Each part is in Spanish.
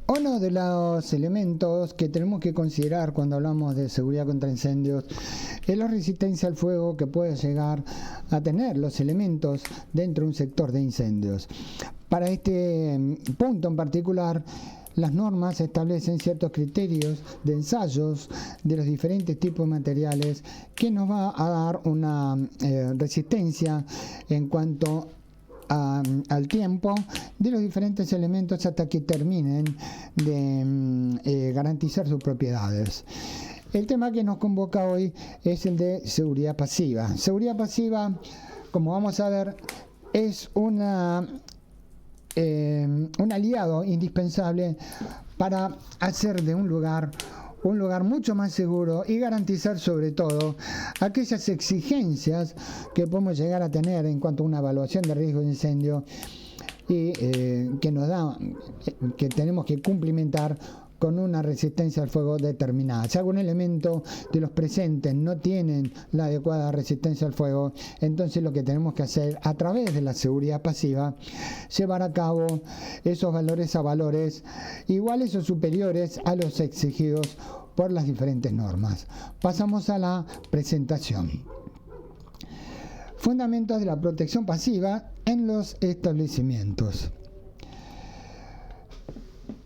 Uno de los elementos que tenemos que considerar cuando hablamos de seguridad contra incendios es la resistencia al fuego que puede llegar a tener los elementos dentro de un sector de incendios. Para este punto en particular, las normas establecen ciertos criterios de ensayos de los diferentes tipos de materiales que nos va a dar una resistencia en cuanto al tiempo de los diferentes elementos hasta que terminen de garantizar sus propiedades. El tema que nos convoca hoy es el de seguridad pasiva. Seguridad pasiva, como vamos a ver, es un aliado indispensable para hacer de un lugar mucho más seguro y garantizar sobre todo aquellas exigencias que podemos llegar a tener en cuanto a una evaluación de riesgo de incendio y que tenemos que cumplimentar con una resistencia al fuego determinada. Si algún elemento de los presentes no tienen la adecuada resistencia al fuego, entonces lo que tenemos que hacer a través de la seguridad pasiva, llevar a cabo esos valores a valores iguales o superiores a los exigidos por las diferentes normas. Pasamos a la presentación. Fundamentos de la protección pasiva en los establecimientos.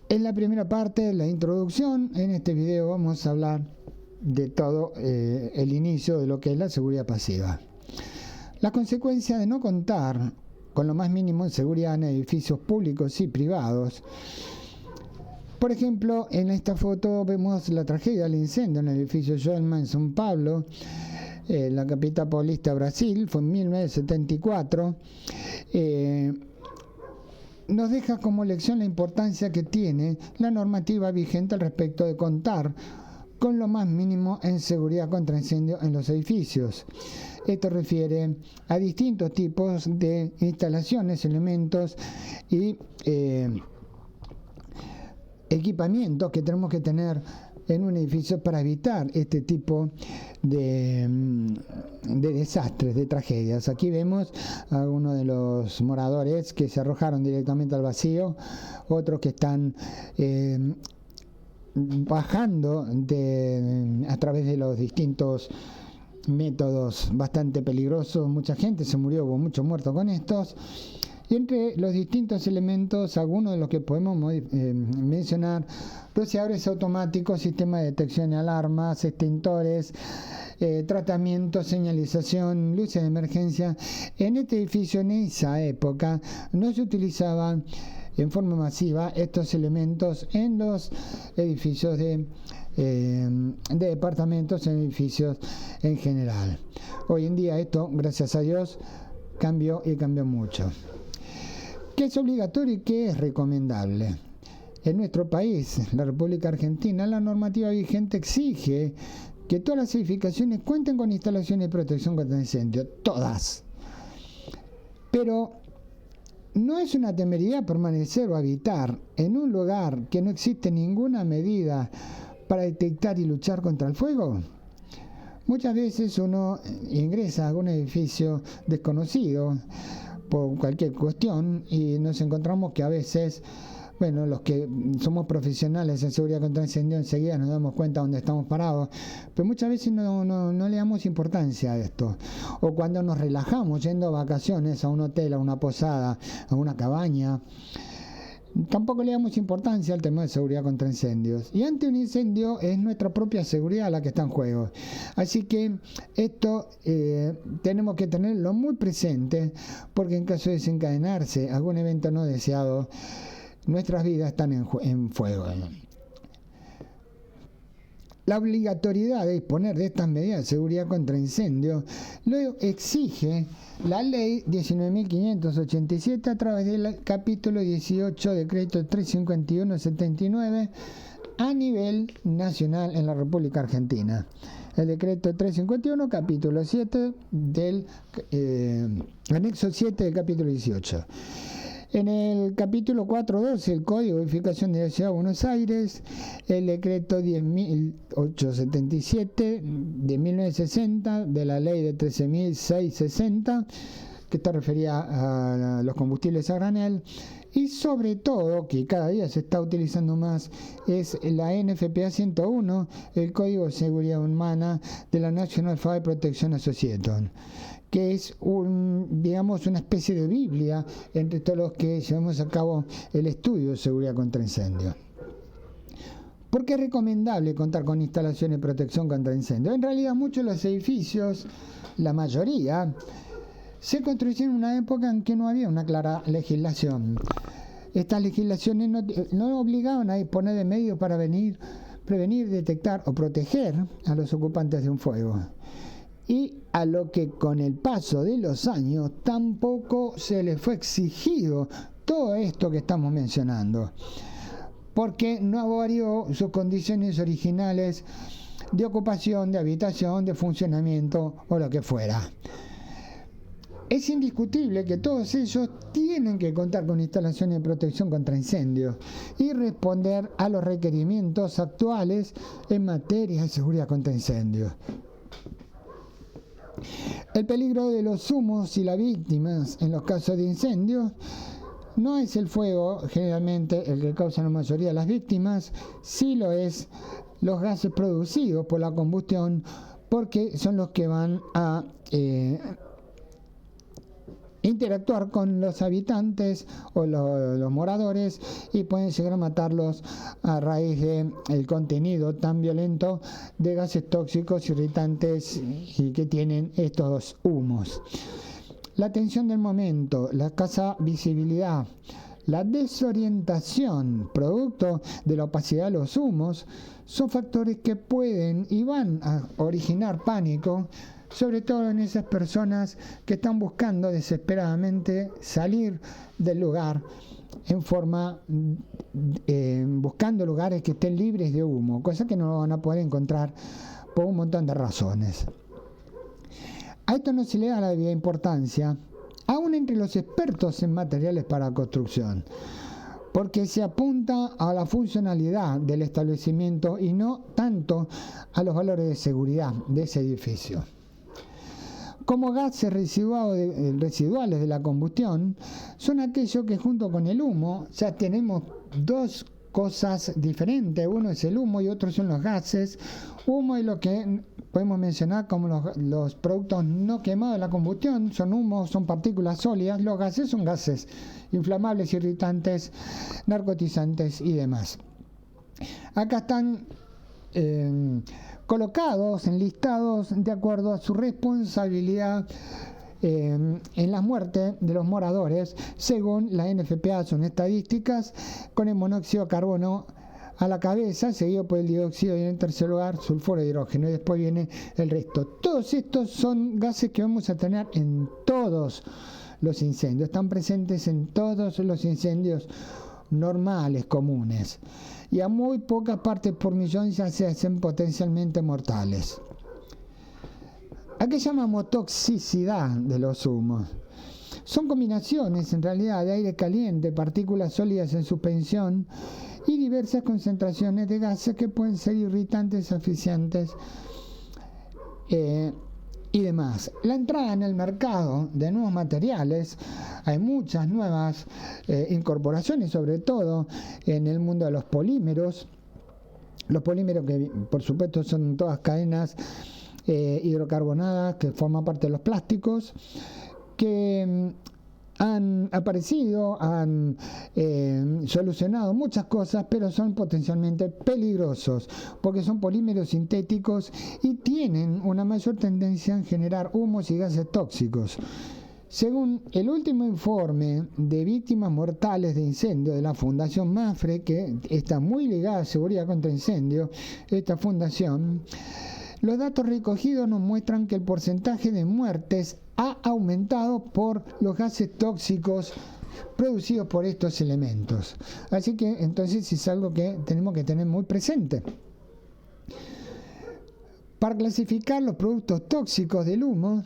En la primera parte, la introducción, en este video vamos a hablar de todo el inicio de lo que es la seguridad pasiva. La consecuencia de no contar con lo más mínimo en seguridad en edificios públicos y privados. Por ejemplo, en esta foto vemos la tragedia del incendio en el edificio Joelma en São Paulo, la capital paulista, Brasil, fue en 1974. Nos deja como lección la importancia que tiene la normativa vigente al respecto de contar con lo más mínimo en seguridad contra incendio en los edificios. Esto refiere a distintos tipos de instalaciones, elementos y equipamientos que tenemos que tener en un edificio para evitar este tipo de desastres, de tragedias. Aquí vemos a uno de los moradores que se arrojaron directamente al vacío, otros que están bajando a través de los distintos métodos bastante peligrosos. Mucha gente se murió, hubo muchos muertos con estos. Y entre los distintos elementos, algunos de los que podemos mencionar: rociadores automáticos, sistema de detección y alarmas, extintores, tratamiento, señalización, luces de emergencia. En este edificio, en esa época, no se utilizaban en forma masiva estos elementos en los edificios de departamentos, en edificios en general. Hoy en día esto, gracias a Dios, cambió y cambió mucho. ¿Qué es obligatorio y qué es recomendable? En nuestro país, la República Argentina, la normativa vigente exige que todas las edificaciones cuenten con instalaciones de protección contra incendio, todas. Pero ¿no es una temeridad permanecer o habitar en un lugar que no existe ninguna medida para detectar y luchar contra el fuego? Muchas veces uno ingresa a algún edificio desconocido por cualquier cuestión y nos encontramos que a veces, bueno, los que somos profesionales en seguridad contra incendio enseguida nos damos cuenta dónde estamos parados, pero muchas veces no le damos importancia a esto. O cuando nos relajamos yendo a vacaciones a un hotel, a una posada, a una cabaña, tampoco le damos importancia al tema de seguridad contra incendios. Y ante un incendio es nuestra propia seguridad la que está en juego. Así que esto tenemos que tenerlo muy presente, porque en caso de desencadenarse algún evento no deseado, nuestras vidas están en fuego. La obligatoriedad de disponer de estas medidas de seguridad contra incendios lo exige la Ley 19.587 a través del capítulo 18, decreto 351/79 a nivel nacional en la República Argentina. El decreto 351, capítulo 7 del anexo 7 del capítulo 18. En el capítulo 4.12, el Código de Edificación de la Ciudad de Buenos Aires, el decreto 10.877 de 1960, de la ley de 13.660, que está referida a los combustibles a granel, y sobre todo, que cada día se está utilizando más, es la NFPA 101, el Código de Seguridad Humana de la National Fire Protection Association, que es una especie de Biblia entre todos los que llevamos a cabo el estudio de seguridad contra incendios. ¿Por qué es recomendable contar con instalaciones de protección contra incendios? En realidad muchos de los edificios, la mayoría, se construyeron en una época en que no había una clara legislación. Estas legislaciones no obligaban a disponer de medios para prevenir, detectar o proteger a los ocupantes de un fuego. Y a lo que con el paso de los años tampoco se les fue exigido todo esto que estamos mencionando, porque no varió sus condiciones originales de ocupación, de habitación, de funcionamiento o lo que fuera. Es indiscutible que todos ellos tienen que contar con instalaciones de protección contra incendios y responder a los requerimientos actuales en materia de seguridad contra incendios. El peligro de los humos y las víctimas en los casos de incendios no es el fuego generalmente el que causa la mayoría de las víctimas, sí lo es los gases producidos por la combustión, porque son los que van a interactuar con los habitantes o los moradores y pueden llegar a matarlos a raíz del contenido tan violento de gases tóxicos, irritantes y que tienen estos humos. La tensión del momento, la escasa visibilidad, la desorientación producto de la opacidad de los humos son factores que pueden y van a originar pánico, sobre todo en esas personas que están buscando desesperadamente salir del lugar buscando lugares que estén libres de humo, cosa que no van a poder encontrar por un montón de razones. A esto no se le da la debida importancia, aún entre los expertos en materiales para construcción, porque se apunta a la funcionalidad del establecimiento y no tanto a los valores de seguridad de ese edificio. Como gases residuales de la combustión, son aquellos que junto con el humo, ya tenemos dos cosas diferentes, uno es el humo y otro son los gases. Humo es lo que podemos mencionar como los productos no quemados de la combustión, son humos, son partículas sólidas. Los gases son gases inflamables, irritantes, narcotizantes y demás. Acá están colocados, enlistados de acuerdo a su responsabilidad en la muerte de los moradores, según la NFPA. Son estadísticas, con el monóxido de carbono a la cabeza, seguido por el dióxido y en tercer lugar sulfuro de hidrógeno, y después viene el resto. Todos estos son gases que vamos a tener en todos los incendios, están presentes en todos los incendios normales, comunes, y a muy pocas partes por millón ya se hacen potencialmente mortales. ¿A qué llamamos toxicidad de los humos? Son combinaciones en realidad de aire caliente, partículas sólidas en suspensión y diversas concentraciones de gases que pueden ser irritantes, asfixiantes y demás. La entrada en el mercado de nuevos materiales, hay muchas nuevas incorporaciones, sobre todo en el mundo de los polímeros. Los polímeros que por supuesto son todas cadenas hidrocarbonadas que forman parte de los plásticos, que han aparecido, han solucionado muchas cosas, pero son potencialmente peligrosos porque son polímeros sintéticos y tienen una mayor tendencia en generar humos y gases tóxicos. Según el último informe de víctimas mortales de incendio de la Fundación MAFRE, que está muy ligada a seguridad contra incendio, esta fundación, los datos recogidos nos muestran que el porcentaje de muertes ha aumentado por los gases tóxicos producidos por estos elementos. Así que entonces es algo que tenemos que tener muy presente. Para clasificar los productos tóxicos del humo,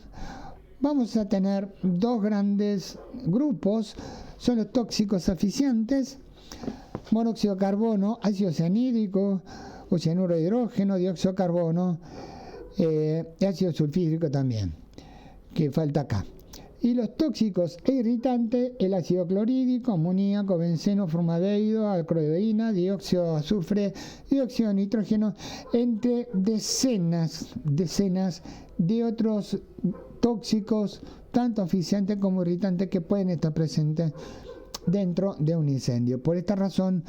vamos a tener dos grandes grupos. Son los tóxicos asfixiantes, monóxido de carbono, ácido cianhídrico, o cianuro de hidrógeno, dióxido de carbono, y ácido sulfídrico también, que falta acá. y los tóxicos e irritantes, el ácido clorhídrico, amoníaco, benceno, formaldehído, acroleína, dióxido de azufre, dióxido de nitrógeno, entre decenas de otros tóxicos, tanto asfixiantes como irritantes, que pueden estar presentes dentro de un incendio. Por esta razón,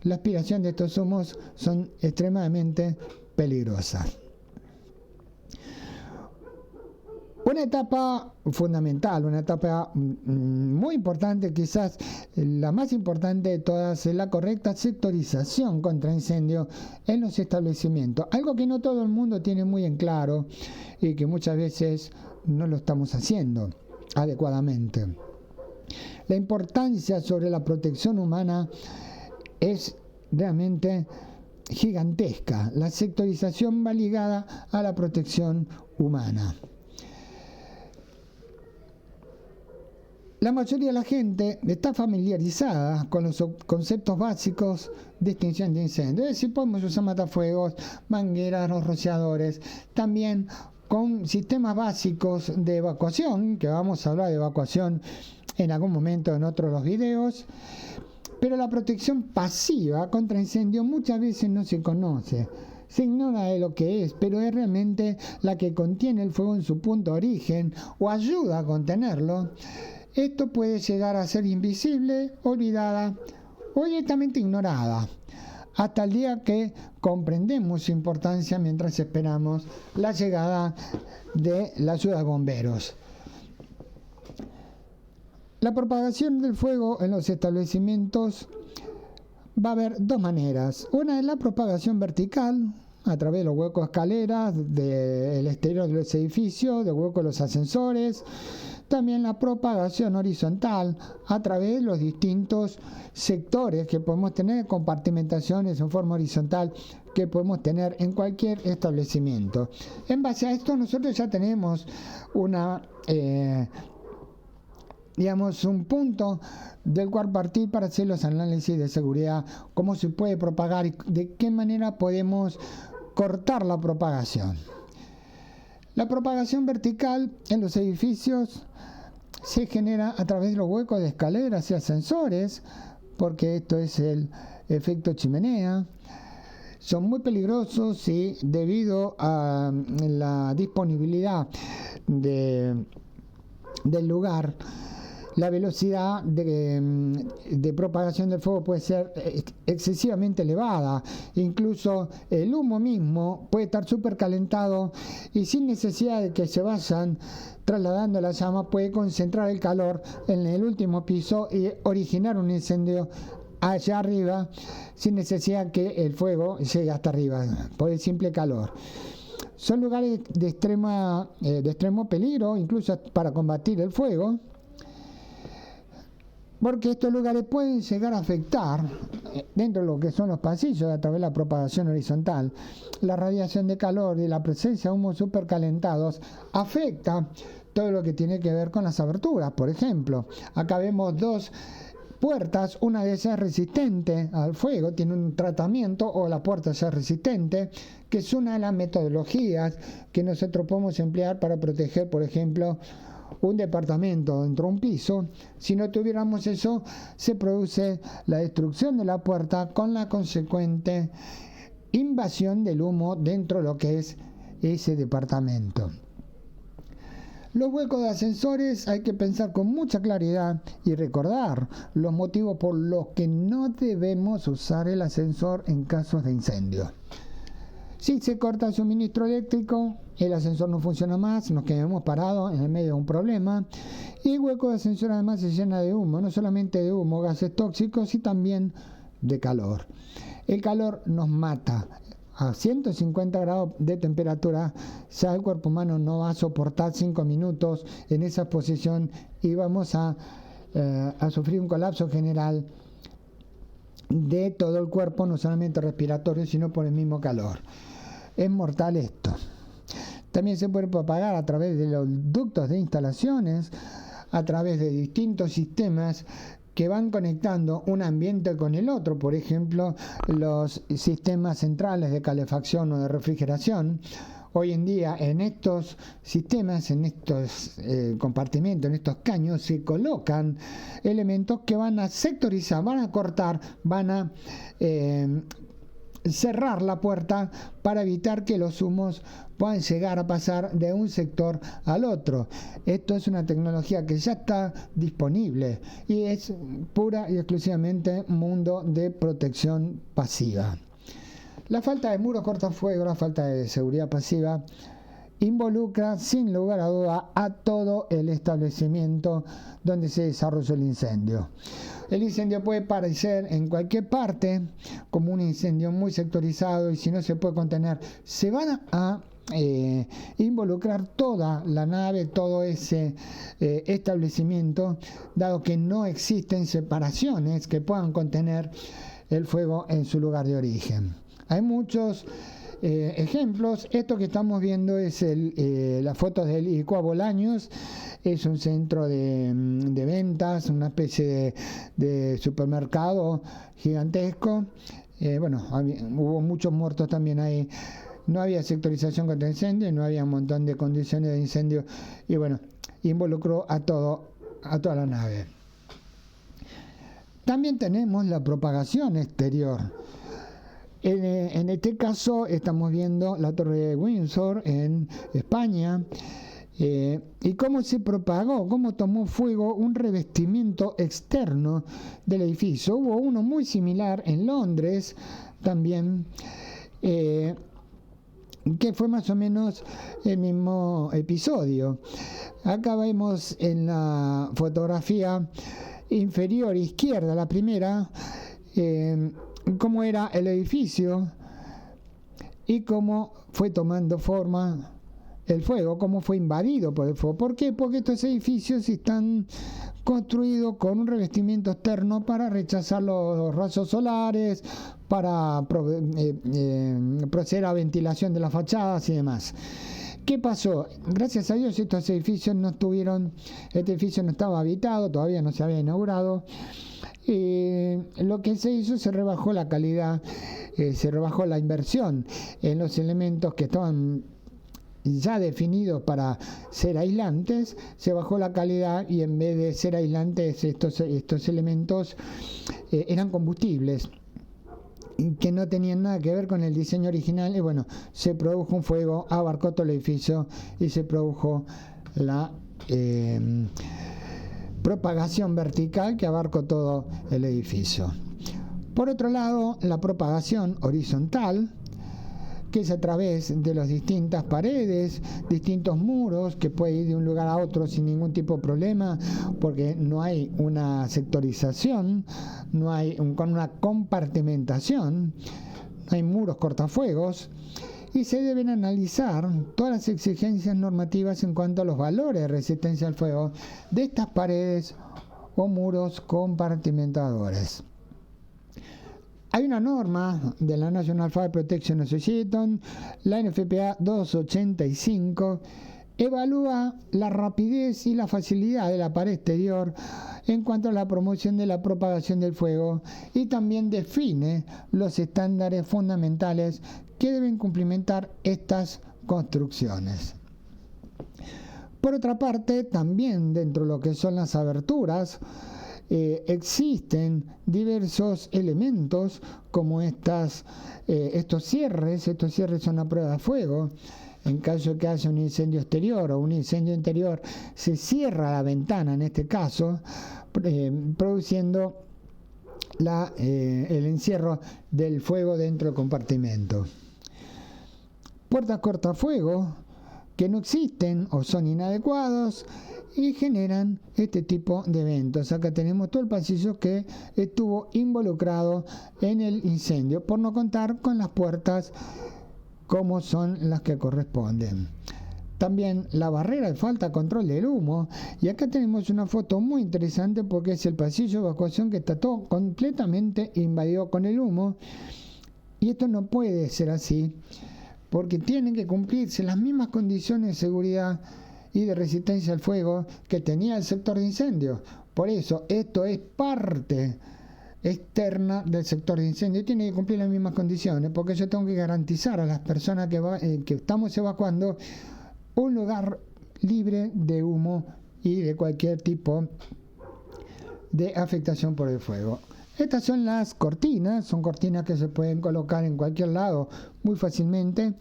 la aspiración de estos humos son extremadamente peligrosas. Una etapa fundamental, una etapa muy importante, quizás la más importante de todas, es la correcta sectorización contra incendio en los establecimientos. Algo que no todo el mundo tiene muy en claro y que muchas veces no lo estamos haciendo adecuadamente. La importancia sobre la protección humana es realmente gigantesca. La sectorización va ligada a la protección humana. La mayoría de la gente está familiarizada con los conceptos básicos de extinción de incendios. Es decir, podemos usar matafuegos, mangueras, los rociadores, también con sistemas básicos de evacuación, que vamos a hablar de evacuación en algún momento en otros de los videos. Pero la protección pasiva contra incendios muchas veces no se conoce. Se ignora de lo que es, pero es realmente la que contiene el fuego en su punto de origen o ayuda a contenerlo. Esto puede llegar a ser invisible, olvidada o directamente ignorada, hasta el día que comprendemos su importancia mientras esperamos la llegada de la ayuda de bomberos. La propagación del fuego en los establecimientos va a haber dos maneras. Una es la propagación vertical, a través de los huecos de escaleras, del exterior de los edificios, del hueco de los ascensores. También la propagación horizontal a través de los distintos sectores que podemos tener, compartimentaciones en forma horizontal que podemos tener en cualquier establecimiento. En base a esto nosotros ya tenemos un punto del cual partir para hacer los análisis de seguridad, cómo se puede propagar y de qué manera podemos cortar la propagación. La propagación vertical en los edificios se genera a través de los huecos de escaleras y ascensores, porque esto es el efecto chimenea. Son muy peligrosos y debido a la disponibilidad del lugar, la velocidad de propagación del fuego puede ser excesivamente elevada. Incluso el humo mismo puede estar súper calentado y sin necesidad de que se vayan trasladando la llama, puede concentrar el calor en el último piso y originar un incendio allá arriba sin necesidad que el fuego llegue hasta arriba por el simple calor. Son lugares de extremo peligro, incluso para combatir el fuego, porque estos lugares pueden llegar a afectar, dentro de lo que son los pasillos, a través de la propagación horizontal, la radiación de calor y la presencia de humos supercalentados afecta todo lo que tiene que ver con las aberturas. Por ejemplo, acá vemos dos puertas, una de ellas es resistente al fuego, tiene un tratamiento, o la puerta ya es resistente, que es una de las metodologías que nosotros podemos emplear para proteger, por ejemplo, un departamento dentro de un piso. Si no tuviéramos eso, se produce la destrucción de la puerta con la consecuente invasión del humo dentro de lo que es ese departamento. Los huecos de ascensores hay que pensar con mucha claridad y recordar los motivos por los que no debemos usar el ascensor en casos de incendio. Si se corta el suministro eléctrico, el ascensor no funciona más, nos quedamos parados en el medio de un problema, y el hueco de ascensor además se llena de humo, no solamente de humo, gases tóxicos y también de calor. El calor nos mata. A 150 grados de temperatura ya el cuerpo humano no va a soportar 5 minutos en esa posición y vamos a sufrir un colapso general de todo el cuerpo, no solamente respiratorio, sino por el mismo calor. Es mortal esto. También se puede propagar a través de los ductos de instalaciones, a través de distintos sistemas que van conectando un ambiente con el otro, por ejemplo, los sistemas centrales de calefacción o de refrigeración, Hoy en día en estos sistemas, en estos compartimentos, en estos caños, se colocan elementos que van a sectorizar, van a cortar, van a cerrar la puerta para evitar que los humos puedan llegar a pasar de un sector al otro. Esto es una tecnología que ya está disponible y es pura y exclusivamente mundo de protección pasiva. La falta de muros cortafuegos, la falta de seguridad pasiva, involucra sin lugar a duda a todo el establecimiento donde se desarrolló el incendio. El incendio puede parecer en cualquier parte como un incendio muy sectorizado, y si no se puede contener, se van a involucrar toda la nave, todo ese establecimiento, dado que no existen separaciones que puedan contener el fuego en su lugar de origen. Hay muchos ejemplos. Esto que estamos viendo es las fotos del ICOA Bolaños. Es un centro de ventas, una especie de supermercado gigantesco. Hubo muchos muertos también ahí. No había sectorización contra incendio, no había un montón de condiciones de incendio, y bueno, involucró a toda la nave. También tenemos la propagación exterior. En este caso estamos viendo la Torre de Windsor en España, y cómo se propagó, cómo tomó fuego un revestimiento externo del edificio. Hubo uno muy similar en Londres también, que fue más o menos el mismo episodio. Acá vemos en la fotografía inferior izquierda, la primera, cómo era el edificio y cómo fue tomando forma el fuego, cómo fue invadido por el fuego. ¿Por qué? Porque estos edificios están construidos con un revestimiento externo para rechazar los rayos solares, para proceder a ventilación de las fachadas y demás. ¿Qué pasó? Gracias a Dios estos edificios este edificio no estaba habitado, todavía no se había inaugurado. Lo que se hizo, se rebajó la calidad, se rebajó la inversión en los elementos que estaban ya definidos para ser aislantes, se bajó la calidad, y en vez de ser aislantes estos elementos eran combustibles que no tenían nada que ver con el diseño original, y bueno, se produjo un fuego, abarcó todo el edificio y se produjo la propagación vertical que abarcó todo el edificio. Por otro lado, la propagación horizontal, que es a través de las distintas paredes, distintos muros, que puede ir de un lugar a otro sin ningún tipo de problema, porque no hay una sectorización, no hay con una compartimentación, no hay muros cortafuegos, y se deben analizar todas las exigencias normativas en cuanto a los valores de resistencia al fuego de estas paredes o muros compartimentadores. Hay una norma de la National Fire Protection Association, la NFPA 285, evalúa la rapidez y la facilidad de la pared exterior en cuanto a la promoción de la propagación del fuego, y también define los estándares fundamentales que deben cumplimentar estas construcciones. Por otra parte, también dentro de lo que son las aberturas, existen diversos elementos como estos cierres. Estos cierres son a prueba de fuego. En caso de que haya un incendio exterior o un incendio interior, se cierra la ventana, en este caso, produciendo el encierro del fuego dentro del compartimento. Puertas cortafuego que no existen o son inadecuados y generan este tipo de eventos. Acá tenemos todo el pasillo que estuvo involucrado en el incendio, por no contar con las puertas como son las que corresponden. También la barrera de falta de control del humo, y acá tenemos una foto muy interesante porque es el pasillo de evacuación que está todo completamente invadido con el humo, y esto no puede ser así porque tienen que cumplirse las mismas condiciones de seguridad y de resistencia al fuego que tenía el sector de incendio. Por eso esto es parte externa del sector de incendio. Tiene que cumplir las mismas condiciones, porque yo tengo que garantizar a las personas que estamos evacuando un lugar libre de humo y de cualquier tipo de afectación por el fuego. Estas son las cortinas, son cortinas que se pueden colocar en cualquier lado muy fácilmente.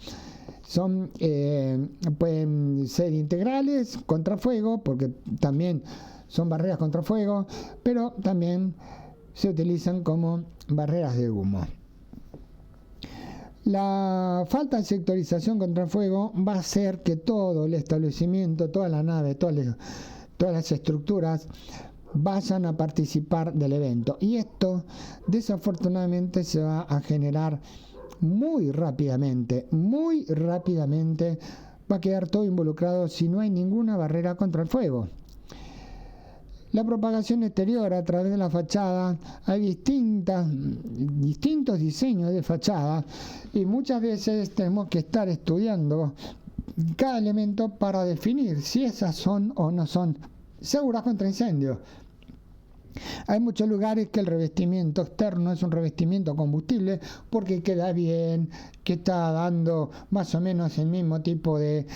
Pueden ser integrales contra fuego, porque también son barreras contra fuego, pero también se utilizan como barreras de humo. La falta de sectorización contra fuego va a hacer que todo el establecimiento, toda la nave, todas las estructuras vayan a participar del evento, y esto desafortunadamente se va a generar muy rápidamente, va a quedar todo involucrado si no hay ninguna barrera contra el fuego. La propagación exterior a través de la fachada, hay distintos diseños de fachada, y muchas veces tenemos que estar estudiando cada elemento para definir si esas son o no son seguras contra incendio. Hay muchos lugares que el revestimiento externo es un revestimiento combustible porque queda bien, que está dando más o menos el mismo tipo de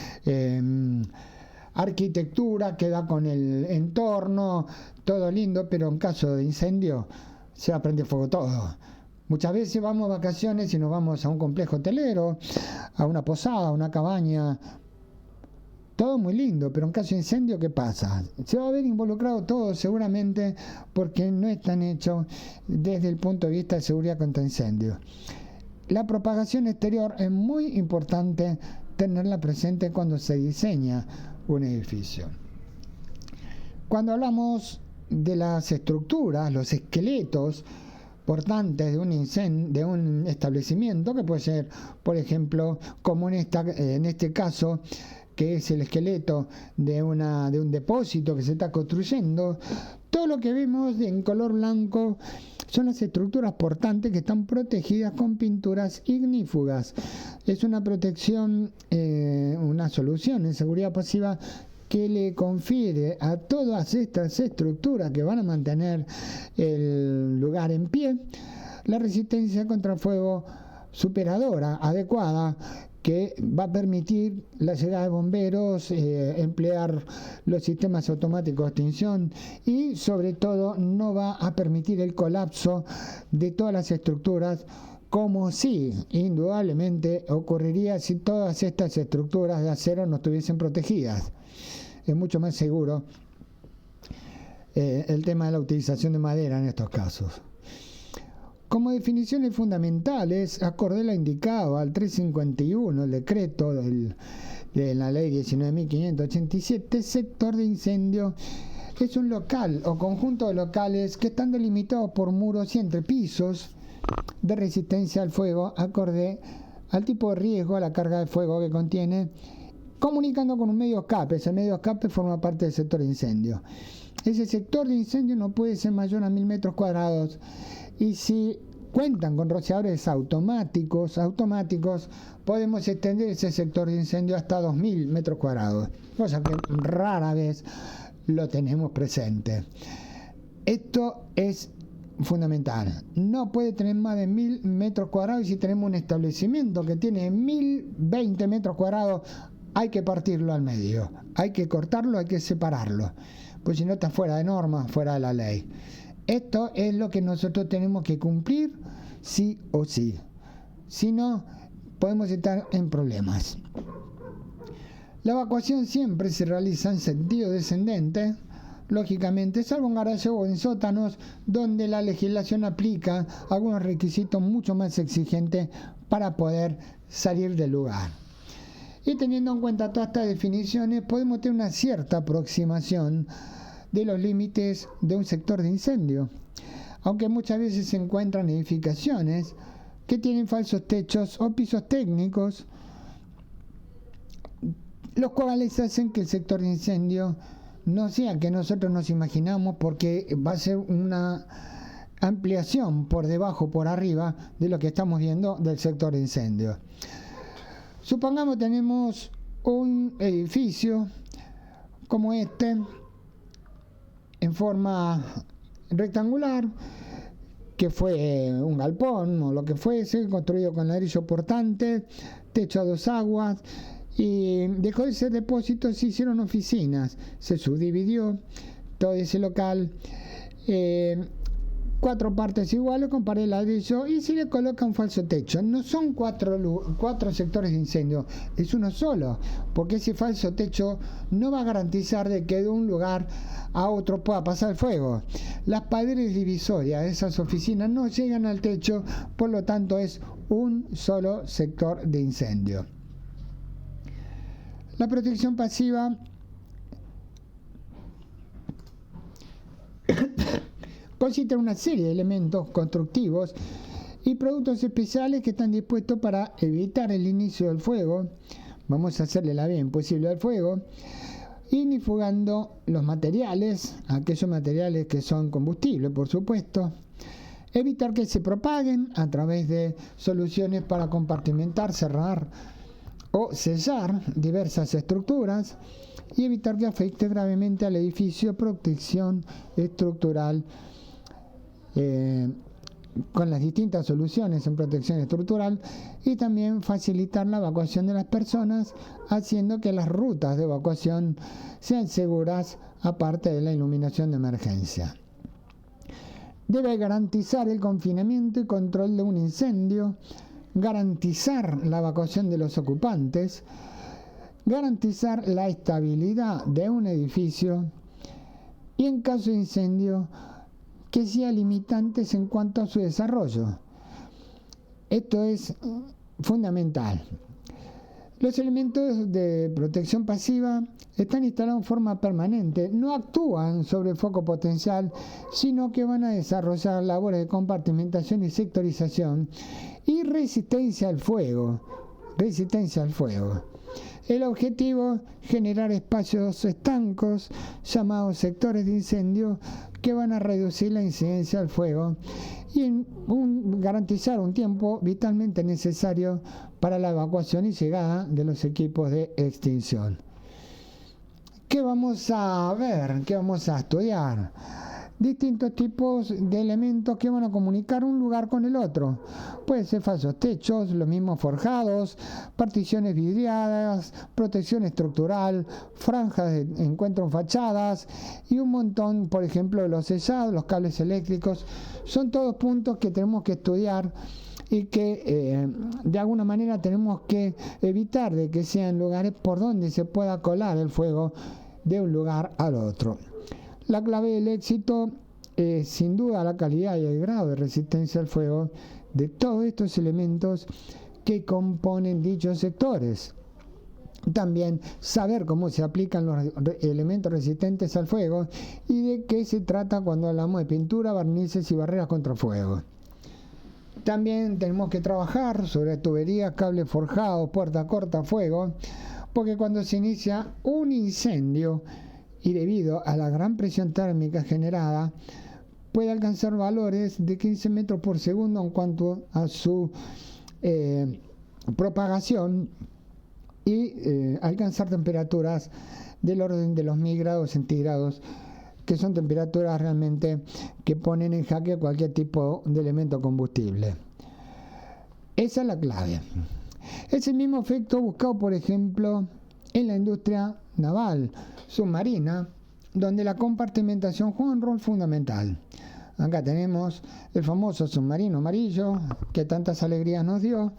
arquitectura, queda con el entorno, todo lindo, pero en caso de incendio se va a prender fuego todo. Muchas veces vamos a vacaciones y nos vamos a un complejo hotelero, a una posada, a una cabaña. Todo muy lindo, pero en caso de incendio, ¿qué pasa? Se va a ver involucrado todo seguramente porque no están hechos desde el punto de vista de seguridad contra incendio. La propagación exterior es muy importante tenerla presente cuando se diseña un edificio. Cuando hablamos de las estructuras, los esqueletos portantes de un establecimiento, que puede ser, por ejemplo, como en este caso, que es el esqueleto de un depósito que se está construyendo, todo lo que vemos en color blanco son las estructuras portantes que están protegidas con pinturas ignífugas. Es una protección, una solución en seguridad pasiva que le confiere a todas estas estructuras que van a mantener el lugar en pie la resistencia contra fuego superadora, adecuada, que va a permitir la llegada de bomberos, emplear los sistemas automáticos de extinción, y sobre todo no va a permitir el colapso de todas las estructuras, como sí, indudablemente ocurriría si todas estas estructuras de acero no estuviesen protegidas. Es mucho más seguro el tema de la utilización de madera en estos casos. Como definiciones fundamentales, acorde la indicado al 351, el decreto de la ley 19.587, sector de incendio es un local o conjunto de locales que están delimitados por muros y entrepisos de resistencia al fuego, acorde al tipo de riesgo, a la carga de fuego que contiene, comunicando con un medio escape. Ese medio escape forma parte del sector de incendio. Ese sector de incendio no puede ser mayor a 1000 metros cuadrados, y si cuentan con rociadores automáticos, podemos extender ese sector de incendio hasta 2000 metros cuadrados, cosa que rara vez lo tenemos presente. Esto es fundamental. No puede tener más de 1000 metros cuadrados, y si tenemos un establecimiento que tiene 1020 metros cuadrados, hay que partirlo al medio, hay que cortarlo, hay que separarlo, pues si no está fuera de norma, fuera de la ley. Esto es lo que nosotros tenemos que cumplir sí o sí. Si no, podemos estar en problemas. La evacuación siempre se realiza en sentido descendente, lógicamente, salvo en garaje o en sótanos, donde la legislación aplica algunos requisitos mucho más exigentes para poder salir del lugar. Y teniendo en cuenta todas estas definiciones, podemos tener una cierta aproximación de los límites de un sector de incendio, aunque muchas veces se encuentran edificaciones que tienen falsos techos o pisos técnicos, los cuales hacen que el sector de incendio no sea que nosotros nos imaginamos, porque va a ser una ampliación por debajo, por arriba de lo que estamos viendo del sector de incendio. Supongamos tenemos un edificio como este, en forma rectangular, que fue un galpón o lo que fuese, construido con ladrillo portante, techo a dos aguas, y dejó de ser depósito, se hicieron oficinas, se subdividió todo ese local, 4 partes iguales con pared de ladrillo, y se le coloca un falso techo. No son 4 sectores de incendio, es uno solo, porque ese falso techo no va a garantizar de que de un lugar a otro pueda pasar el fuego. Las paredes divisorias de esas oficinas no llegan al techo, por lo tanto es un solo sector de incendio. La protección pasiva consiste en una serie de elementos constructivos y productos especiales que están dispuestos para evitar el inicio del fuego. Vamos a hacerle la vida imposible al fuego, inifugando los materiales, aquellos materiales que son combustibles, por supuesto. Evitar que se propaguen a través de soluciones para compartimentar, cerrar o sellar diversas estructuras, y evitar que afecte gravemente al edificio. Protección estructural con las distintas soluciones en protección estructural, y también facilitar la evacuación de las personas, haciendo que las rutas de evacuación sean seguras, aparte de la iluminación de emergencia. Debe garantizar el confinamiento y control de un incendio, garantizar la evacuación de los ocupantes, garantizar la estabilidad de un edificio, y en caso de incendio que sea limitantes en cuanto a su desarrollo. Esto es fundamental. Los elementos de protección pasiva están instalados en forma permanente, no actúan sobre el foco potencial, sino que van a desarrollar labores de compartimentación y sectorización y resistencia al fuego. El objetivo, generar espacios estancos, llamados sectores de incendio, que van a reducir la incidencia del fuego y garantizar un tiempo vitalmente necesario para la evacuación y llegada de los equipos de extinción. ¿Qué vamos a ver? ¿Qué vamos a estudiar? Distintos tipos de elementos que van a comunicar un lugar con el otro. Pueden ser falsos techos, los mismos forjados, particiones vidriadas, protección estructural, franjas de encuentro en fachadas y un montón, por ejemplo, los sellados, los cables eléctricos. Son todos puntos que tenemos que estudiar y que de alguna manera tenemos que evitar de que sean lugares por donde se pueda colar el fuego de un lugar al otro. La clave del éxito es sin duda la calidad y el grado de resistencia al fuego de todos estos elementos que componen dichos sectores. También saber cómo se aplican los elementos resistentes al fuego y de qué se trata cuando hablamos de pintura, barnices y barreras contra fuego. También tenemos que trabajar sobre tuberías, cables forjados, puertas cortafuego, porque cuando se inicia un incendio y debido a la gran presión térmica generada, puede alcanzar valores de 15 metros por segundo en cuanto a su propagación y alcanzar temperaturas del orden de los 1000 grados centígrados, que son temperaturas realmente que ponen en jaque cualquier tipo de elemento combustible. Esa es la clave. Es el mismo efecto buscado, por ejemplo, en la industria naval submarina, donde la compartimentación juega un rol fundamental. Acá tenemos el famoso submarino amarillo que tantas alegrías nos dio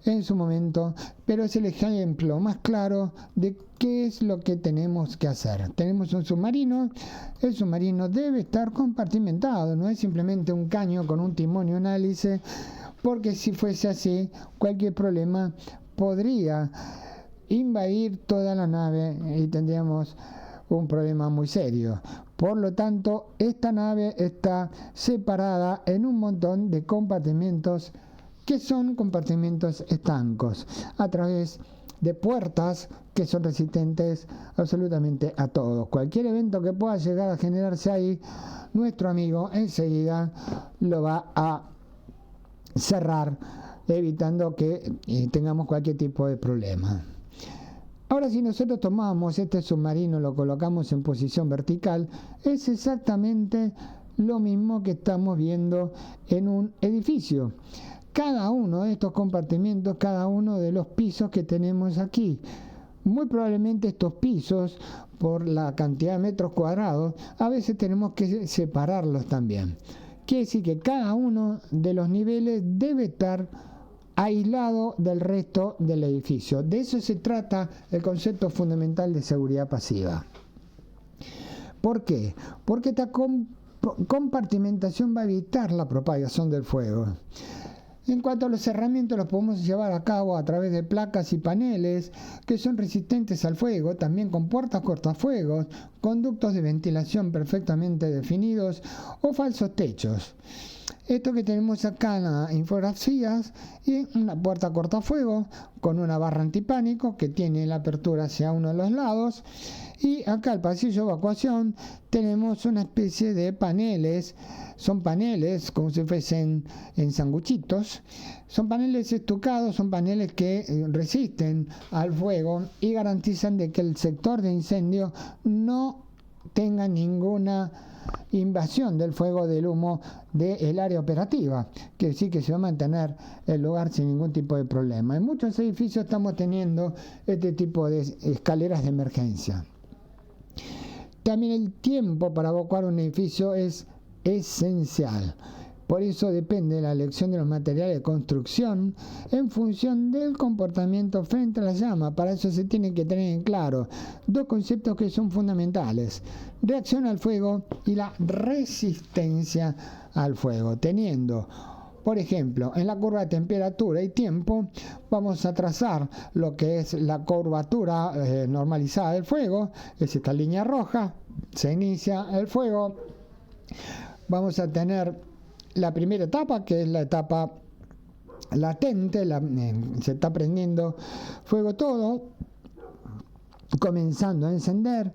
en su momento, pero es el ejemplo más claro de qué es lo que tenemos que hacer. Tenemos un submarino, el submarino debe estar compartimentado, no es simplemente un caño con un timón y un hélice, porque si fuese así, cualquier problema podría invadir toda la nave y tendríamos un problema muy serio. Por lo tanto, esta nave está separada en un montón de compartimentos que son compartimentos estancos, a través de puertas que son resistentes absolutamente a todo. Cualquier evento que pueda llegar a generarse ahí, nuestro amigo enseguida lo va a cerrar, evitando que tengamos cualquier tipo de problema. Ahora, si nosotros tomamos este submarino, lo colocamos en posición vertical, es exactamente lo mismo que estamos viendo en un edificio. Cada uno de estos compartimientos, cada uno de los pisos que tenemos aquí, muy probablemente estos pisos, por la cantidad de metros cuadrados, a veces tenemos que separarlos también. Quiere decir que cada uno de los niveles debe estar aislado del resto del edificio. De eso se trata el concepto fundamental de seguridad pasiva. ¿Por qué? Porque esta compartimentación va a evitar la propagación del fuego. En cuanto a los cerramientos, los podemos llevar a cabo a través de placas y paneles que son resistentes al fuego, también con puertas cortafuegos, conductos de ventilación perfectamente definidos o falsos techos. Esto que tenemos acá en las infografías, y una puerta cortafuego con una barra antipánico que tiene la apertura hacia uno de los lados, y acá el pasillo de evacuación tenemos una especie de paneles. Son paneles como si fuesen en sanguchitos, son paneles estucados, son paneles que resisten al fuego y garantizan de que el sector de incendio no tenga ninguna invasión del fuego, del humo del área operativa, que sí que se va a mantener el lugar sin ningún tipo de problema. En muchos edificios estamos teniendo este tipo de escaleras de emergencia. También el tiempo para evacuar un edificio es esencial. Por eso depende de la elección de los materiales de construcción en función del comportamiento frente a la llama. Para eso se tienen que tener en claro dos conceptos que son fundamentales: reacción al fuego y la resistencia al fuego. Teniendo, por ejemplo, en la curva de temperatura y tiempo, vamos a trazar lo que es la curvatura normalizada del fuego, es esta línea roja, se inicia el fuego. Vamos a tener la primera etapa, que es la etapa latente, se está prendiendo fuego todo, comenzando a encender.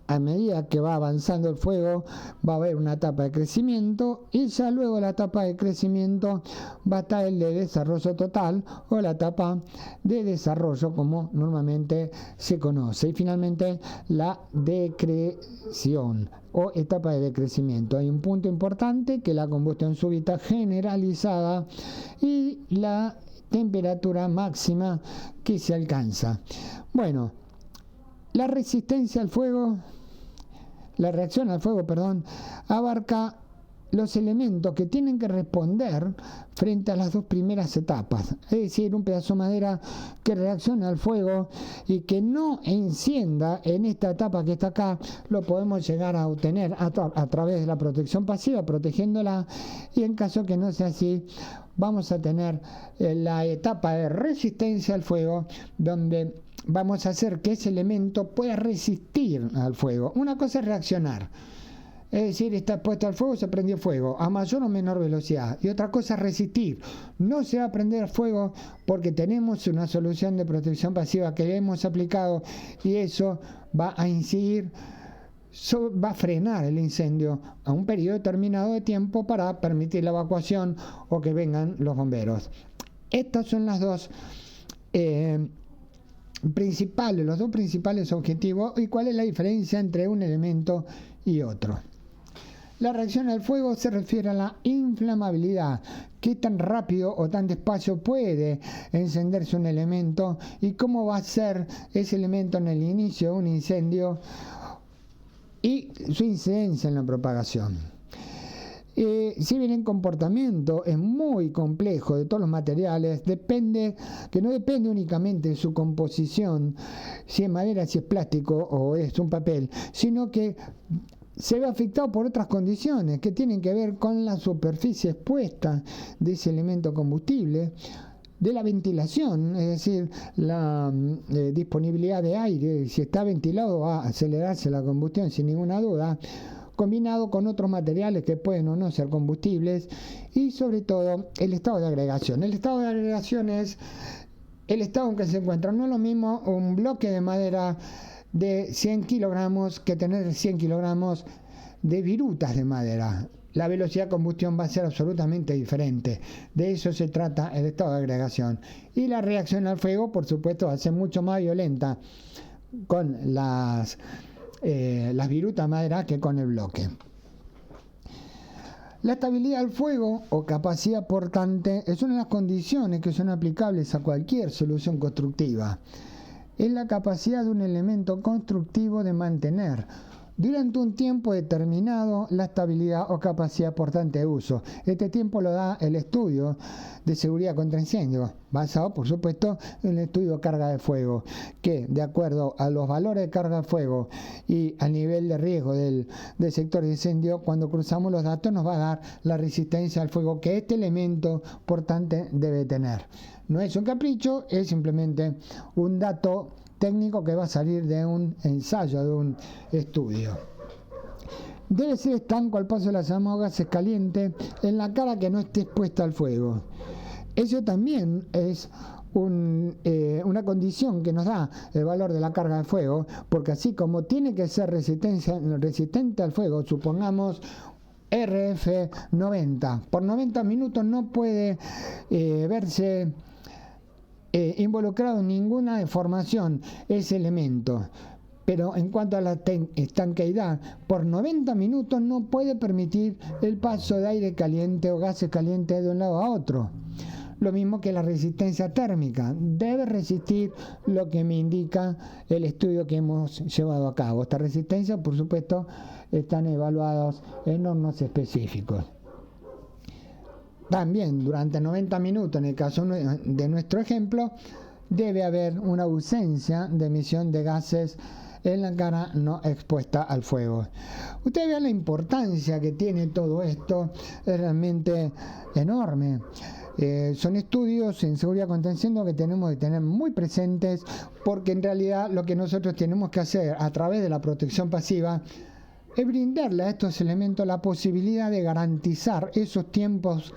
A medida que va avanzando el fuego va a haber una etapa de crecimiento, y ya luego la etapa de crecimiento va a estar el de desarrollo total, o la etapa de desarrollo como normalmente se conoce, y finalmente la decreción o etapa de decrecimiento. Hay un punto importante, que es la combustión súbita generalizada y la temperatura máxima que se alcanza. Bueno, la resistencia al fuego, la reacción al fuego, abarca los elementos que tienen que responder frente a las dos primeras etapas. Es decir, un pedazo de madera que reaccione al fuego y que no encienda en esta etapa que está acá, lo podemos llegar a obtener a través de la protección pasiva, protegiéndola, y en caso que no sea así, vamos a tener la etapa de resistencia al fuego, donde vamos a hacer que ese elemento pueda resistir al fuego. Una cosa es reaccionar, es decir, está expuesto al fuego, se prendió fuego a mayor o menor velocidad, y otra cosa es resistir. No se va a prender fuego porque tenemos una solución de protección pasiva que le hemos aplicado, y eso va a incidir, va a frenar el incendio a un periodo determinado de tiempo para permitir la evacuación o que vengan los bomberos. Estos son las dos los dos principales objetivos. ¿Y cuál es la diferencia entre un elemento y otro? La reacción al fuego se refiere a la inflamabilidad, qué tan rápido o tan despacio puede encenderse un elemento y cómo va a ser ese elemento en el inicio de un incendio y su incidencia en la propagación. Si bien el comportamiento es muy complejo de todos los materiales, que no depende únicamente de su composición, si es madera, si es plástico o es un papel, sino que se ve afectado por otras condiciones que tienen que ver con la superficie expuesta de ese elemento combustible, de la ventilación, es decir, la disponibilidad de aire. Si está ventilado va a acelerarse la combustión sin ninguna duda, combinado con otros materiales que pueden o no ser combustibles, y sobre todo el estado de agregación. El estado de agregación es el estado en que se encuentra. No es lo mismo un bloque de madera de 100 kilogramos que tener 100 kilogramos de virutas de madera. La velocidad de combustión va a ser absolutamente diferente. De eso se trata el estado de agregación. Y la reacción al fuego, por supuesto, va a ser mucho más violenta con las virutas de madera que con el bloque. La estabilidad del fuego o capacidad portante es una de las condiciones que son aplicables a cualquier solución constructiva. Es la capacidad de un elemento constructivo de mantener durante un tiempo determinado la estabilidad o capacidad portante de uso. Este tiempo lo da el estudio de seguridad contra incendios, basado por supuesto en el estudio de carga de fuego, que de acuerdo a los valores de carga de fuego y al nivel de riesgo del sector de incendio, cuando cruzamos los datos nos va a dar la resistencia al fuego que este elemento portante debe tener. No es un capricho, es simplemente un dato técnico que va a salir de un ensayo, de un estudio. Debe ser estanco al paso de las llamas o gases calientes en la cara que no esté expuesta al fuego. Eso también es una condición que nos da el valor de la carga de fuego, porque así como tiene que ser resistente al fuego, supongamos RF90, por 90 minutos no puede verse involucrado en ninguna deformación ese elemento. Pero en cuanto a la estanqueidad, por 90 minutos no puede permitir el paso de aire caliente o gases calientes de un lado a otro. Lo mismo que la resistencia térmica. Debe resistir lo que me indica el estudio que hemos llevado a cabo. Esta resistencia, por supuesto, están evaluados en hornos específicos. También durante 90 minutos, en el caso de nuestro ejemplo, debe haber una ausencia de emisión de gases en la cara no expuesta al fuego. Ustedes vean la importancia que tiene todo esto, es realmente enorme. Son estudios en seguridad contra incendio que tenemos que tener muy presentes, porque en realidad lo que nosotros tenemos que hacer a través de la protección pasiva es brindarle a estos elementos la posibilidad de garantizar esos tiempos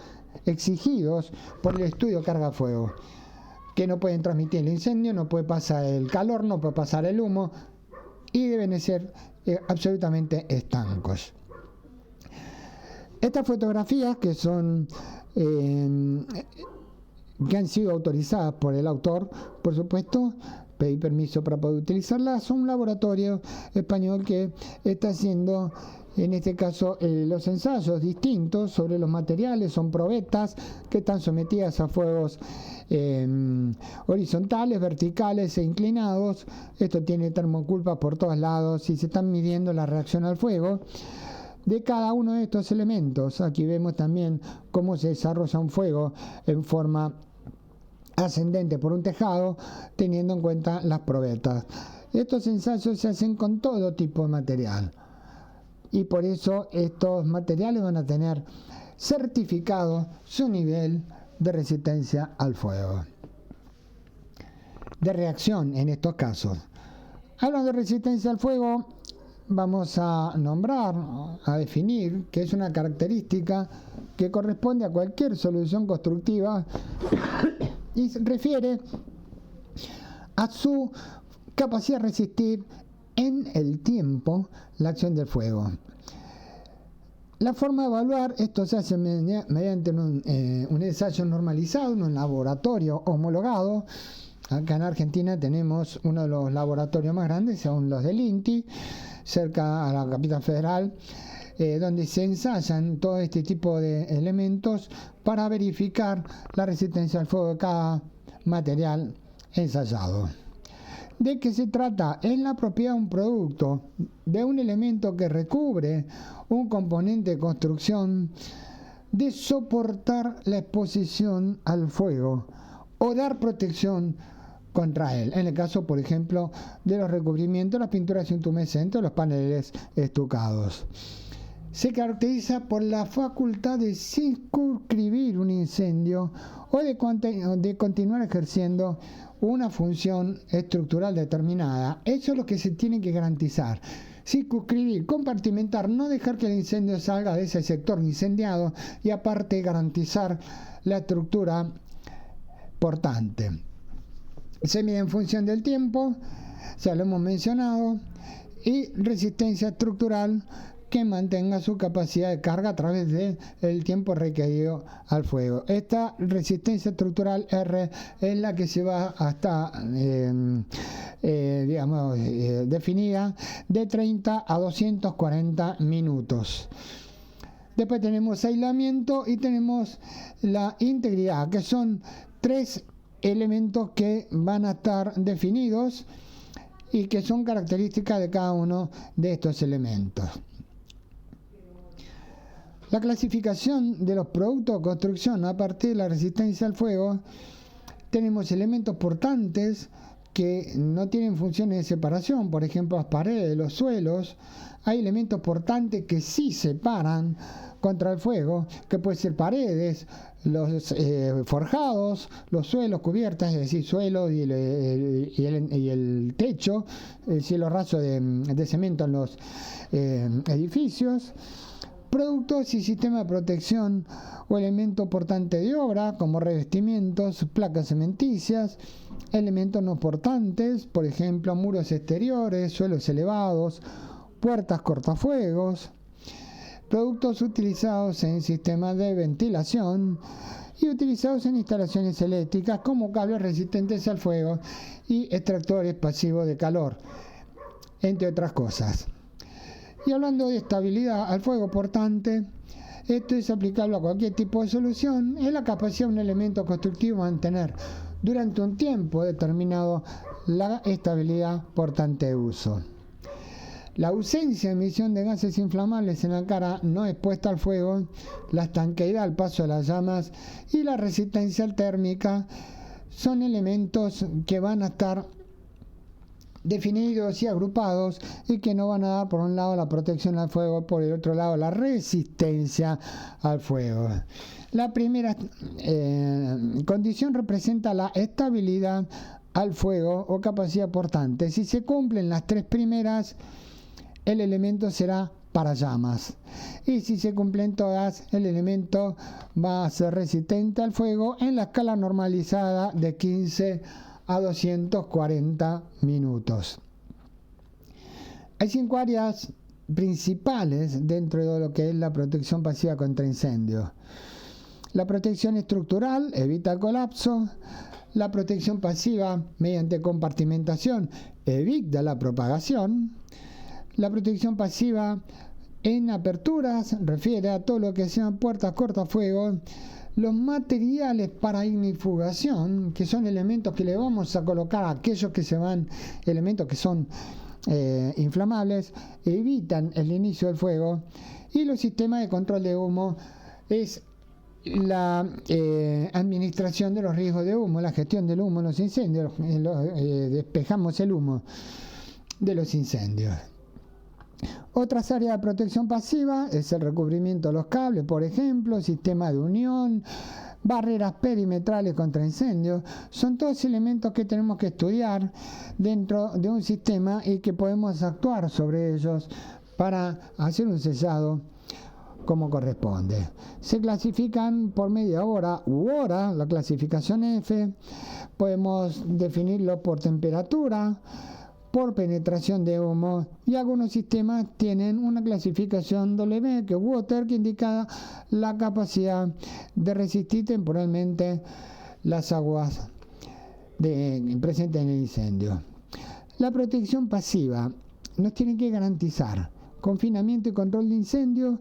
exigidos por el estudio carga-fuego, que no pueden transmitir el incendio, no puede pasar el calor, no puede pasar el humo, y deben ser absolutamente estancos. Estas fotografías que son que han sido autorizadas por el autor, por supuesto, pedí permiso para poder utilizarlas, son un laboratorio español que está haciendo en este caso los ensayos distintos sobre los materiales. Son probetas que están sometidas a fuegos horizontales, verticales e inclinados. Esto tiene termoculpas por todos lados y se están midiendo la reacción al fuego de cada uno de estos elementos. Aquí vemos también cómo se desarrolla un fuego en forma ascendente por un tejado, teniendo en cuenta las probetas. Estos ensayos se hacen con todo tipo de material, y por eso estos materiales van a tener certificado su nivel de resistencia al fuego, de reacción en estos casos. Hablando de resistencia al fuego, vamos a nombrar, a definir, que es una característica que corresponde a cualquier solución constructiva y se refiere a su capacidad de resistir en el tiempo la acción del fuego. La forma de evaluar esto se hace mediante un ensayo normalizado, en un laboratorio homologado. Acá en Argentina tenemos uno de los laboratorios más grandes, son los del INTI, cerca a la capital federal, donde se ensayan todo este tipo de elementos para verificar la resistencia al fuego de cada material ensayado. ¿De qué se trata? Es la propiedad de un producto, de un elemento que recubre un componente de construcción, de soportar la exposición al fuego o dar protección contra él. En el caso, por ejemplo, de los recubrimientos, las pinturas intumescentes, los paneles estucados. Se caracteriza por la facultad de circunscribir un incendio o de continuar ejerciendo una función estructural determinada. Eso es lo que se tiene que garantizar. Circunscribir, compartimentar, no dejar que el incendio salga de ese sector incendiado, y aparte garantizar la estructura portante. Se mide en función del tiempo, ya lo hemos mencionado, y resistencia estructural que mantenga su capacidad de carga a través del tiempo requerido al fuego. Esta resistencia estructural R es la que se va hasta, definida de 30 a 240 minutos. Después tenemos aislamiento y tenemos la integridad, que son 3 elementos que van a estar definidos y que son características de cada uno de estos elementos. La clasificación de los productos de construcción a partir de la resistencia al fuego, tenemos elementos portantes que no tienen funciones de separación, por ejemplo las paredes, los suelos. Hay elementos portantes que sí separan contra el fuego, que pueden ser paredes, los forjados, los suelos, cubiertas, es decir, suelo y el techo, el cielo raso de cemento en los edificios. Productos y sistemas de protección o elementos portantes de obra, como revestimientos, placas cementicias, elementos no portantes, por ejemplo, muros exteriores, suelos elevados, puertas cortafuegos, productos utilizados en sistemas de ventilación y utilizados en instalaciones eléctricas como cables resistentes al fuego y extractores pasivos de calor, entre otras cosas. Y hablando de estabilidad al fuego portante, esto es aplicable a cualquier tipo de solución, es la capacidad de un elemento constructivo mantener durante un tiempo determinado la estabilidad portante de uso. La ausencia de emisión de gases inflamables en la cara no expuesta al fuego, la estanqueidad al paso de las llamas y la resistencia térmica son elementos que van a estar definidos y agrupados y que no van a dar por un lado la protección al fuego, por el otro lado la resistencia al fuego. La primera condición representa la estabilidad al fuego o capacidad portante. Si se cumplen las 3 primeras, el elemento será para llamas, y si se cumplen todas, el elemento va a ser resistente al fuego en la escala normalizada de 15 a 240 minutos. Hay 5 áreas principales dentro de lo que es la protección pasiva contra incendios. La protección estructural evita el colapso. La protección pasiva mediante compartimentación evita la propagación. La protección pasiva en aperturas refiere a todo lo que sean puertas cortafuegos. Los materiales para ignifugación, que son elementos que le vamos a colocar a aquellos que se van, elementos que son inflamables, evitan el inicio del fuego. Y los sistemas de control de humo es la administración de los riesgos de humo, la gestión del humo en los incendios, despejamos el humo de los incendios. Otras áreas de protección pasiva es el recubrimiento de los cables, por ejemplo, sistema de unión, barreras perimetrales contra incendios. Son todos elementos que tenemos que estudiar dentro de un sistema y que podemos actuar sobre ellos para hacer un sellado como corresponde. Se clasifican por media hora u hora, la clasificación F. Podemos definirlo por temperatura, por penetración de humo, y algunos sistemas tienen una clasificación W, que es Water, que indica la capacidad de resistir temporalmente las aguas presentes en el incendio. La protección pasiva nos tiene que garantizar confinamiento y control de incendios,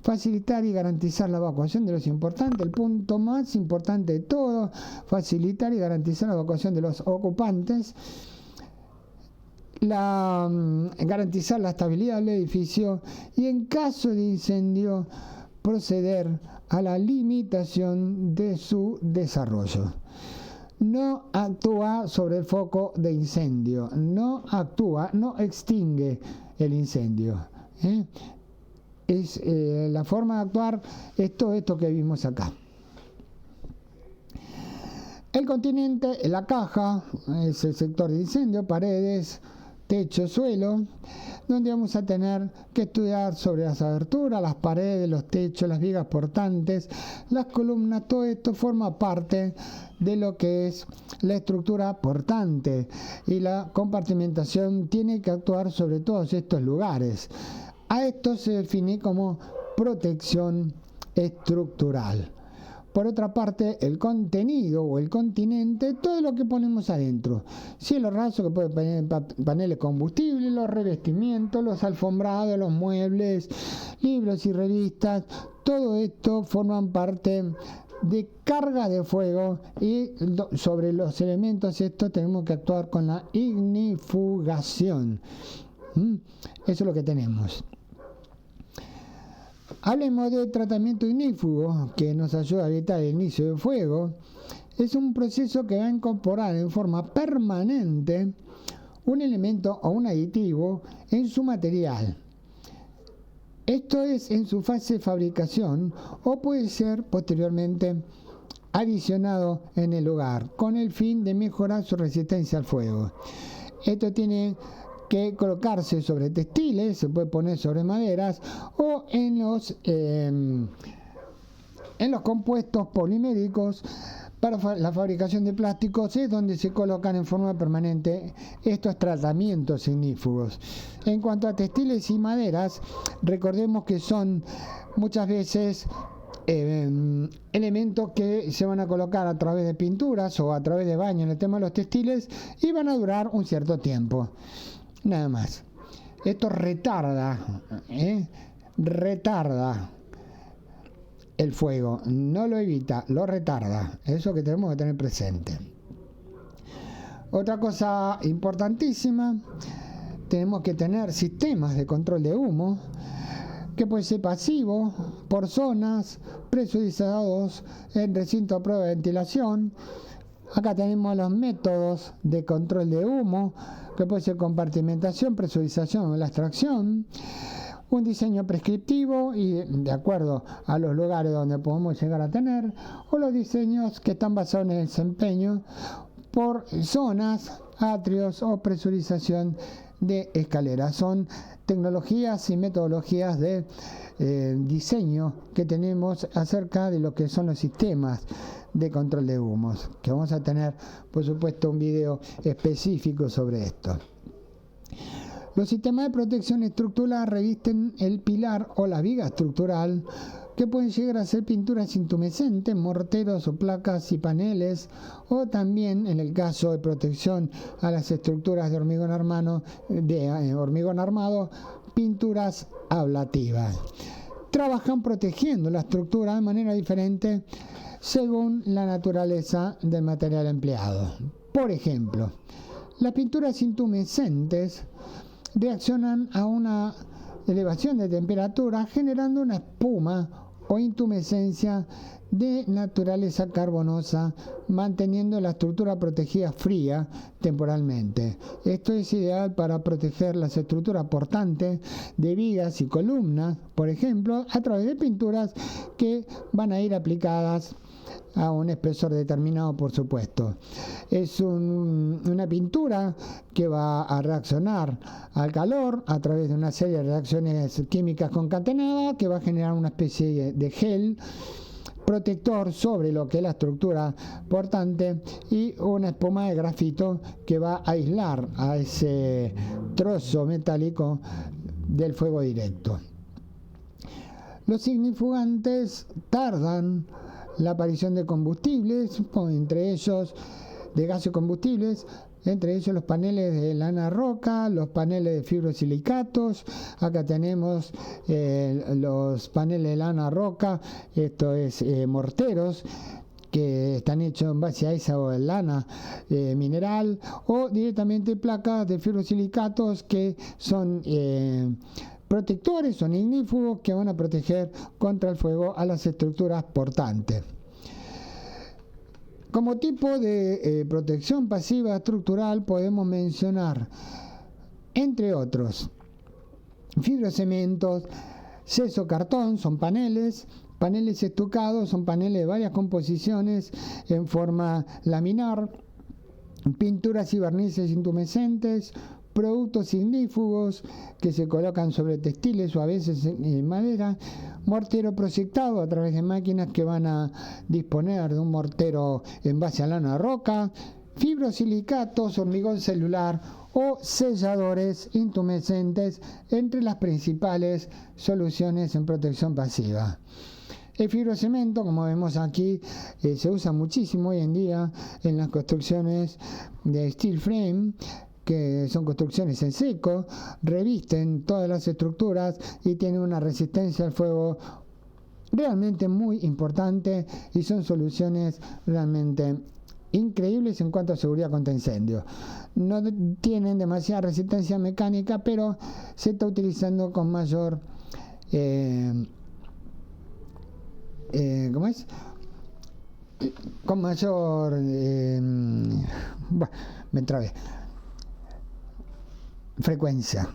facilitar y garantizar la evacuación de los importantes, el punto más importante de todo, facilitar y garantizar la evacuación de los ocupantes, garantizar la estabilidad del edificio y, en caso de incendio, proceder a la limitación de su desarrollo. No actúa sobre el foco de incendio, no extingue el incendio. La forma de actuar es todo esto que vimos acá. El continente, la caja, es el sector de incendio, paredes, techo, suelo, donde vamos a tener que estudiar sobre las aberturas, las paredes, los techos, las vigas portantes, las columnas. Todo esto forma parte de lo que es la estructura portante, y la compartimentación tiene que actuar sobre todos estos lugares. A esto se define como protección estructural. Por otra parte, el contenido o el continente, todo lo que ponemos adentro. Cielo raso, que puede tener paneles combustibles, los revestimientos, los alfombrados, los muebles, libros y revistas, todo esto forman parte de carga de fuego, y sobre los elementos estos tenemos que actuar con la ignifugación. Eso es lo que tenemos. Hablemos de tratamiento ignífugo, que nos ayuda a evitar el inicio del fuego. Es un proceso que va a incorporar en forma permanente un elemento o un aditivo en su material. Esto es en su fase de fabricación, o puede ser posteriormente adicionado en el lugar, con el fin de mejorar su resistencia al fuego. Esto tiene que colocarse sobre textiles, se puede poner sobre maderas o en los compuestos poliméricos. Para la fabricación de plásticos es donde se colocan en forma permanente estos tratamientos ignífugos. En cuanto a textiles y maderas, recordemos que son muchas veces elementos que se van a colocar a través de pinturas o a través de baño en el tema de los textiles, y van a durar un cierto tiempo. Nada más. Esto retarda el fuego, no lo evita, lo retarda. Eso que tenemos que tener presente. Otra cosa importantísima, tenemos que tener sistemas de control de humo, que puede ser pasivo, por zonas, presurizados en recinto a prueba de ventilación. Acá tenemos los métodos de control de humo, que puede ser compartimentación, presurización o la extracción. Un diseño prescriptivo y de acuerdo a los lugares donde podemos llegar a tener, o los diseños que están basados en el desempeño por zonas, atrios o presurización de escaleras. Son tecnologías y metodologías de diseño que tenemos acerca de lo que son los sistemas de control de humos, que vamos a tener, por supuesto, un video específico sobre esto. Los sistemas de protección estructural revisten el pilar o la viga estructural, que pueden llegar a ser pinturas intumescentes, morteros o placas y paneles, o también, en el caso de protección a las estructuras de hormigón armado, pinturas ablativas. Trabajan protegiendo la estructura de manera diferente según la naturaleza del material empleado. Por ejemplo, las pinturas intumescentes reaccionan a una elevación de temperatura generando una espuma o intumescencia de naturaleza carbonosa, manteniendo la estructura protegida fría temporalmente. Esto es ideal para proteger las estructuras portantes de vigas y columnas, por ejemplo, a través de pinturas que van a ir aplicadas a un espesor determinado, por supuesto. Es una pintura que va a reaccionar al calor a través de una serie de reacciones químicas concatenadas, que va a generar una especie de gel protector sobre lo que es la estructura portante, y una espuma de grafito que va a aislar a ese trozo metálico del fuego directo. Los ignifugantes tardan la aparición de combustibles, entre ellos de gases combustibles, entre ellos los paneles de lana roca, los paneles de fibrosilicatos. Acá tenemos los paneles de lana roca, esto es morteros, que están hechos en base a esa lana mineral, o directamente placas de fibrosilicatos que son protectores, son ignífugos, que van a proteger contra el fuego a las estructuras portantes. Como tipo de protección pasiva estructural podemos mencionar, entre otros, fibrocementos, yeso cartón, son paneles estucados, son paneles de varias composiciones en forma laminar, pinturas y barnices intumescentes, productos ignífugos que se colocan sobre textiles o a veces en madera, mortero proyectado a través de máquinas que van a disponer de un mortero en base a lana roca, fibrosilicatos, hormigón celular o selladores intumescentes, entre las principales soluciones en protección pasiva. El fibrocemento, como vemos aquí, se usa muchísimo hoy en día en las construcciones de steel frame, que son construcciones en seco, revisten todas las estructuras y tienen una resistencia al fuego realmente muy importante y son soluciones realmente increíbles en cuanto a seguridad contra incendio. No tienen demasiada resistencia mecánica, pero se está utilizando con mayor ¿cómo es? Con mayor me trabé, frecuencia.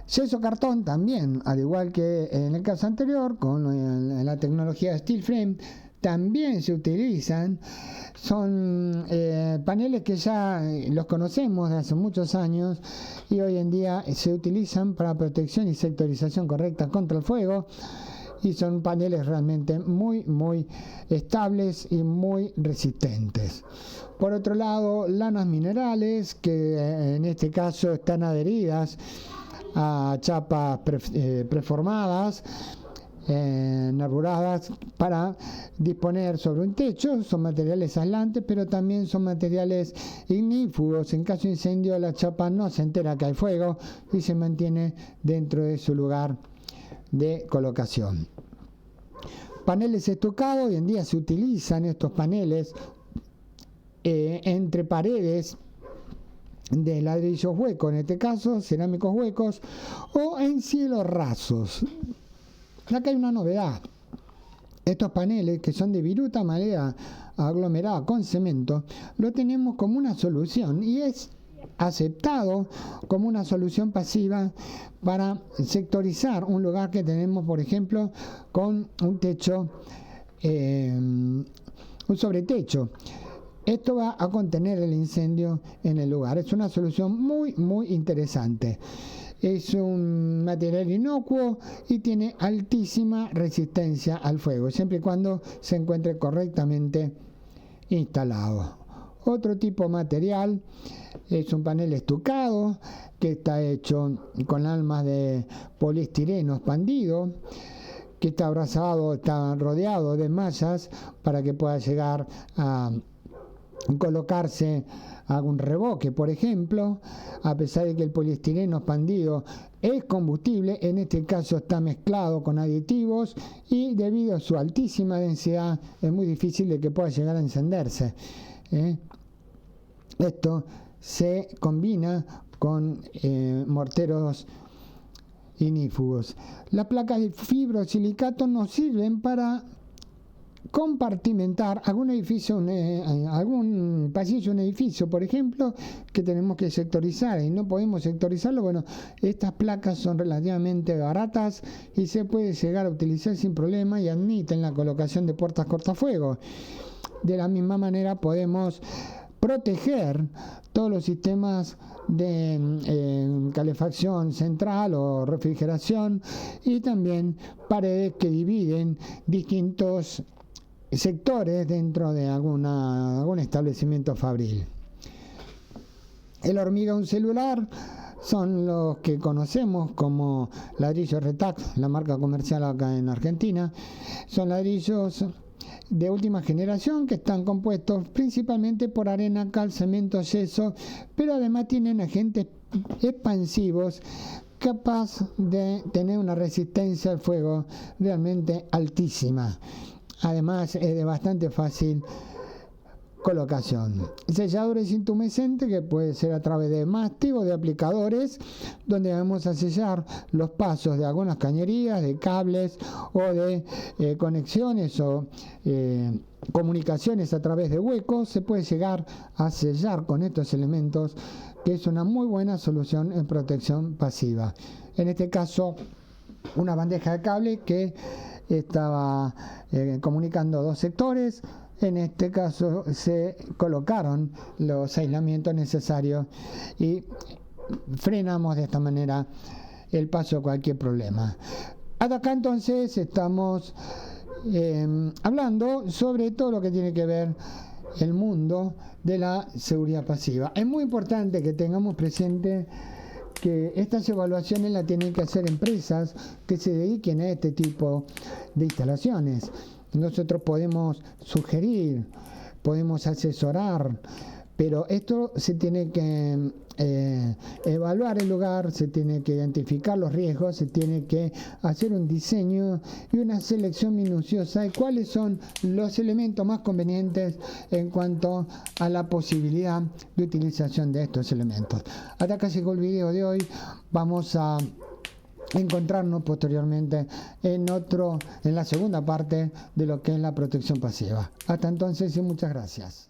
Yeso cartón también, al igual que en el caso anterior, con la tecnología Steel Frame, también se utilizan. Son paneles que ya los conocemos de hace muchos años y hoy en día se utilizan para protección y sectorización correcta contra el fuego, y son paneles realmente muy estables y muy resistentes. Por otro lado, lanas minerales, que en este caso están adheridas a chapas preformadas, enarburadas para disponer sobre un techo. Son materiales aislantes, pero también son materiales ignífugos. En caso de incendio, la chapa no se entera que hay fuego y se mantiene dentro de su lugar de colocación. Paneles estucados, hoy en día se utilizan estos paneles entre paredes de ladrillos huecos, en este caso cerámicos huecos, o en cielos rasos. Acá hay una novedad: estos paneles, que son de viruta madera aglomerada con cemento, lo tenemos como una solución y es aceptado como una solución pasiva para sectorizar un lugar que tenemos, por ejemplo, con un techo, un sobretecho. Esto va a contener el incendio en el lugar. Es una solución muy interesante. Es un material inocuo y tiene altísima resistencia al fuego, siempre y cuando se encuentre correctamente instalado. Otro tipo de material es un panel estucado que está hecho con almas de poliestireno expandido, que está abrazado, está rodeado de mallas para que pueda llegar a colocarse algún revoque, por ejemplo. A pesar de que el poliestireno expandido es combustible, en este caso está mezclado con aditivos y debido a su altísima densidad es muy difícil de que pueda llegar a encenderse. Esto se combina con morteros ignífugos. Las placas de fibrosilicato nos sirven para compartimentar algún edificio, algún pasillo, un edificio, por ejemplo, que tenemos que sectorizar y no podemos sectorizarlo. Bueno, estas placas son relativamente baratas y se puede llegar a utilizar sin problema y admiten la colocación de puertas cortafuegos. De la misma manera podemos proteger todos los sistemas de calefacción central o refrigeración y también paredes que dividen distintos sectores dentro de algún establecimiento fabril. El hormigón celular son los que conocemos como ladrillos Retac, la marca comercial acá en Argentina. Son ladrillos de última generación que están compuestos principalmente por arena, cal, cemento, yeso, pero además tienen agentes expansivos capaz de tener una resistencia al fuego realmente altísima. Además es de bastante fácil colocación. Selladores intumescentes, que puede ser a través de mástil o de aplicadores, donde vamos a sellar los pasos de algunas cañerías, de cables o de conexiones o comunicaciones a través de huecos. Se puede llegar a sellar con estos elementos, que es una muy buena solución en protección pasiva. En este caso, una bandeja de cable que estaba comunicando dos sectores. En este caso se colocaron los aislamientos necesarios y frenamos de esta manera el paso de cualquier problema. Hasta acá entonces estamos hablando sobre todo lo que tiene que ver el mundo de la seguridad pasiva. Es muy importante que tengamos presente que estas evaluaciones las tienen que hacer empresas que se dediquen a este tipo de instalaciones. Nosotros podemos sugerir, podemos asesorar, Pero esto se tiene que evaluar el lugar, se tiene que identificar los riesgos, se tiene que hacer un diseño y una selección minuciosa de cuáles son los elementos más convenientes en cuanto a la posibilidad de utilización de estos elementos. Hasta acá llegó el video de hoy. Vamos a encontrarnos posteriormente en la segunda parte de lo que es la protección pasiva. Hasta entonces y muchas gracias.